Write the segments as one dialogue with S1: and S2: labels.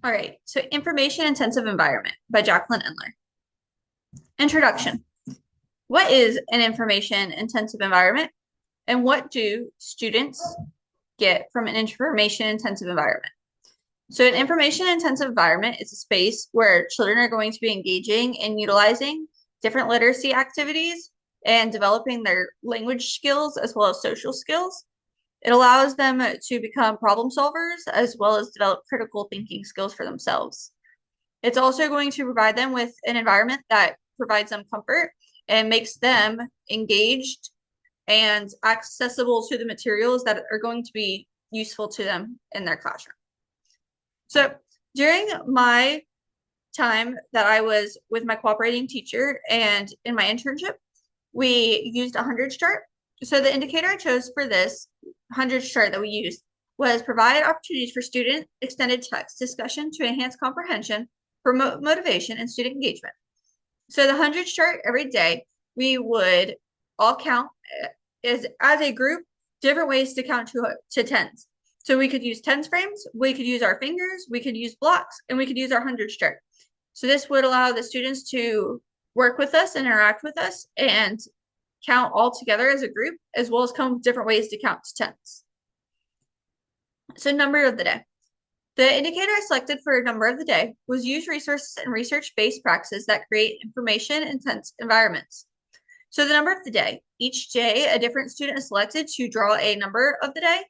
S1: All right, so Information Intensive Environment by Jacqueline Endler. Introduction. What is an information intensive environment and what do students get from an information intensive environment? So, an information intensive environment is a space where children are going to be engaging and utilizing different literacy activities and developing their language skills as well as social skills. It allows them to become problem solvers as well as develop critical thinking skills for themselves. It's also going to provide them with an environment that provides them comfort and makes them engaged and accessible to the materials that are going to be useful to them in their classroom. So during my time that I was with my cooperating teacher and in my internship, we used a 100 chart. So the indicator I chose for this 100 chart that we used was provide opportunities for student extended text discussion to enhance comprehension, promote motivation, and student engagement. So the 100 chart every day, we would all count as a group, different ways to count to tens. So we could use tens frames, we could use our fingers, we could use blocks, and we could use our 100 chart. So this would allow the students to work with us and interact with us and count all together as a group, as well as come up with different ways to count to tens. So number of the day. The indicator I selected for number of the day was use resources and research-based practices that create information-intense environments. So the number of the day. Each day, a different student is selected to draw a number of the day.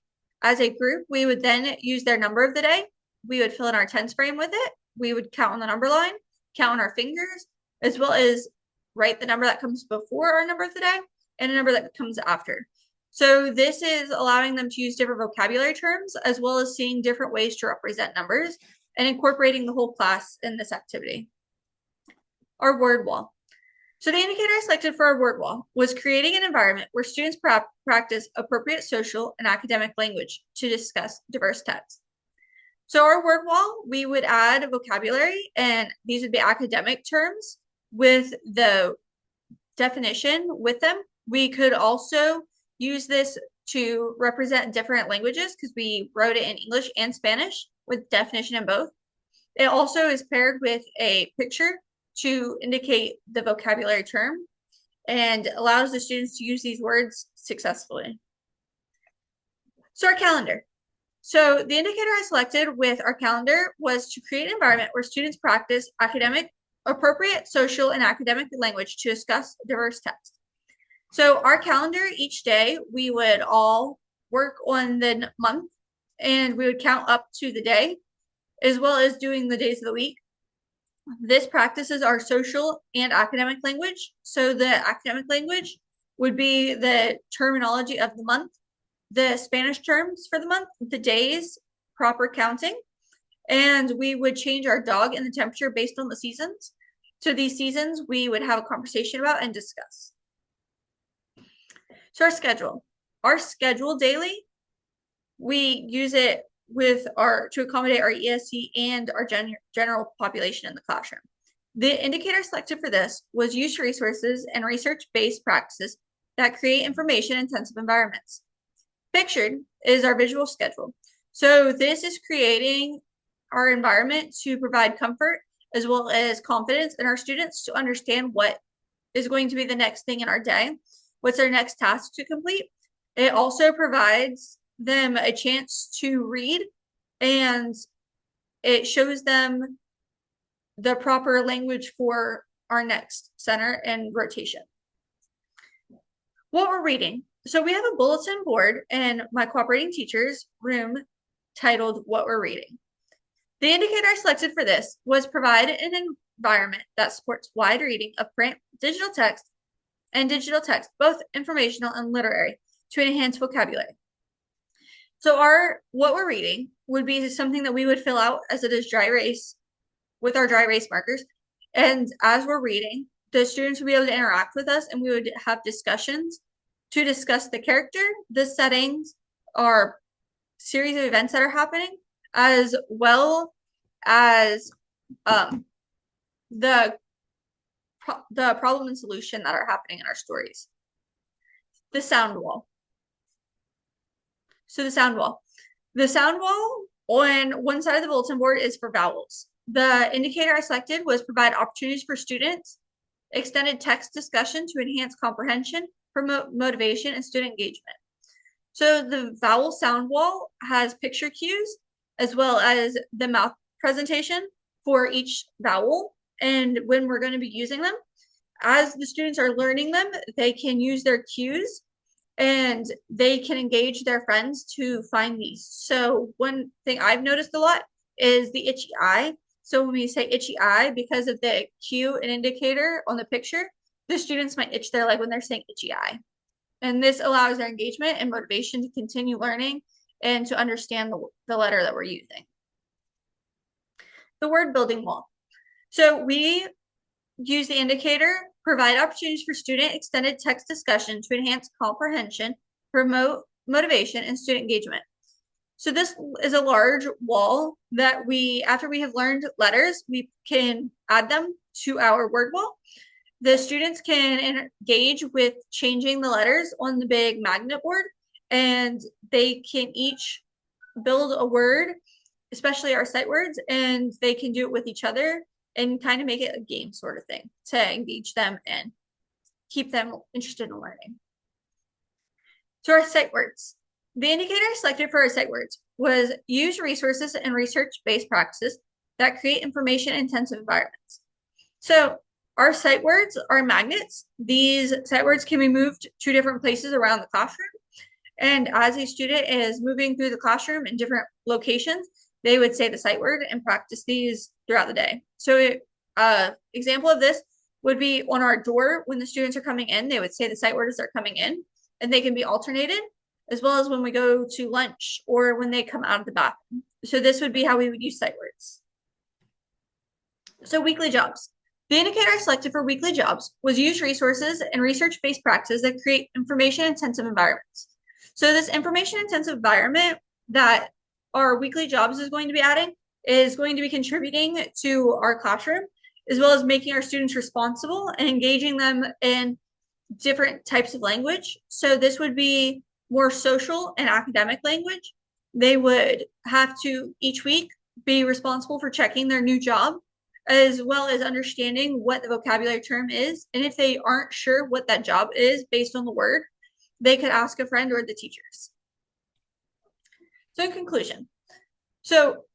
S1: As a group, we would then use their number of the day. We would fill in our tens frame with it. We would count on the number line, count on our fingers, as well as write the number that comes before our number of the day and a number that comes after. So this is allowing them to use different vocabulary terms as well as seeing different ways to represent numbers and incorporating the whole class in this activity. Our word wall. So the indicator I selected for our word wall was creating an environment where students practice appropriate social and academic language to discuss diverse texts. So our word wall, we would add vocabulary, and these would be academic terms with the definition with them. We could also use this to represent different languages because we wrote it in English and Spanish with definition in both. It also is paired with a picture to indicate the vocabulary term and allows the students to use these words successfully. So our calendar. So the indicator I selected with our calendar was to create an environment where students practice appropriate social and academic language to discuss diverse text. So our calendar, each day, we would all work on the month and we would count up to the day, as well as doing the days of the week. This practices our social and academic language. So the academic language would be the terminology of the month, the Spanish terms for the month, the days, proper counting, and we would change our dog and the temperature based on the seasons. So these seasons we would have a conversation about and discuss. So our schedule daily, we use it to accommodate our ESC and our general population in the classroom. The indicator selected for this was use resources and research-based practices that create information-intensive environments. Pictured is our visual schedule. So this is creating our environment to provide comfort as well as confidence in our students to understand what is going to be the next thing in our day, what's our next task to complete. It also provides them a chance to read, and it shows them the proper language for our next center and rotation. What we're reading. So we have a bulletin board in my cooperating teacher's room titled What We're Reading. The indicator I selected for this was provide an environment that supports wide reading of print, digital text, both informational and literary, to enhance vocabulary. So what we're reading would be something that we would fill out as it is dry erase with our dry erase markers. And as we're reading, the students would be able to interact with us and we would have discussions to discuss the character, the settings, our series of events that are happening, as well as the problem and solution that are happening in our stories. The sound wall. So the sound wall. The sound wall On one side of the bulletin board is for vowels. The indicator I selected was provide opportunities for students, extended text discussion to enhance comprehension, promote motivation, and student engagement. So the vowel sound wall has picture cues as well as the mouth presentation for each vowel and when we're going to be using them. As the students are learning them, they can use their cues and they can engage their friends to find these. So one thing I've noticed a lot is the itchy eye. So when we say itchy eye, because of the cue and indicator on the picture, the students might itch their leg when they're saying itchy eye. And this allows their engagement and motivation to continue learning and to understand the letter that we're using. The word building wall. So we use the indicator, provide opportunities for student extended text discussion to enhance comprehension, promote motivation, and student engagement. So this is a large wall that after we have learned letters, we can add them to our word wall. The students can engage with changing the letters on the big magnet board, and they can each build a word, especially our sight words, and they can do it with each other and kind of make it a game sort of thing to engage them and keep them interested in learning. So our sight words. The indicator I selected for our sight words was use resources and research-based practices that create information-intensive environments. So our sight words are magnets. These sight words can be moved to different places around the classroom. And as a student is moving through the classroom in different locations, they would say the sight word and practice these throughout the day. So example of this would be on our door when the students are coming in, they would say the sight word as they're coming in, and they can be alternated, as well as when we go to lunch or when they come out of the bathroom. So this would be how we would use sight words. So weekly jobs. The indicator I selected for weekly jobs was use resources and research-based practices that create information-intensive environments. So this information-intensive environment that our weekly jobs is going to be adding is going to be contributing to our classroom, as well as making our students responsible and engaging them in different types of language. So this would be more social and academic language. They would have to each week be responsible for checking their new job, as well as understanding what the vocabulary term is. And if they aren't sure what that job is based on the word, they could ask a friend or the teachers. So in conclusion,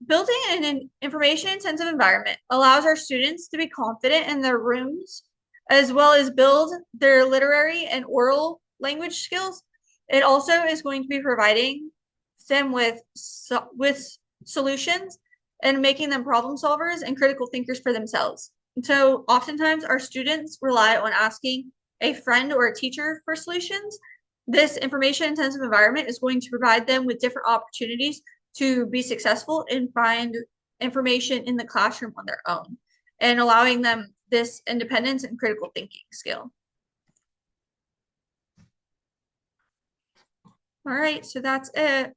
S1: building an information-intensive environment allows our students to be confident in their rooms, as well as build their literary and oral language skills. It also is going to be providing them with solutions and making them problem solvers and critical thinkers for themselves. And so oftentimes our students rely on asking a friend or a teacher for solutions. This information-intensive environment is going to provide them with different opportunities to be successful and find information in the classroom on their own, and allowing them this independence and critical thinking skill. All right, so that's it.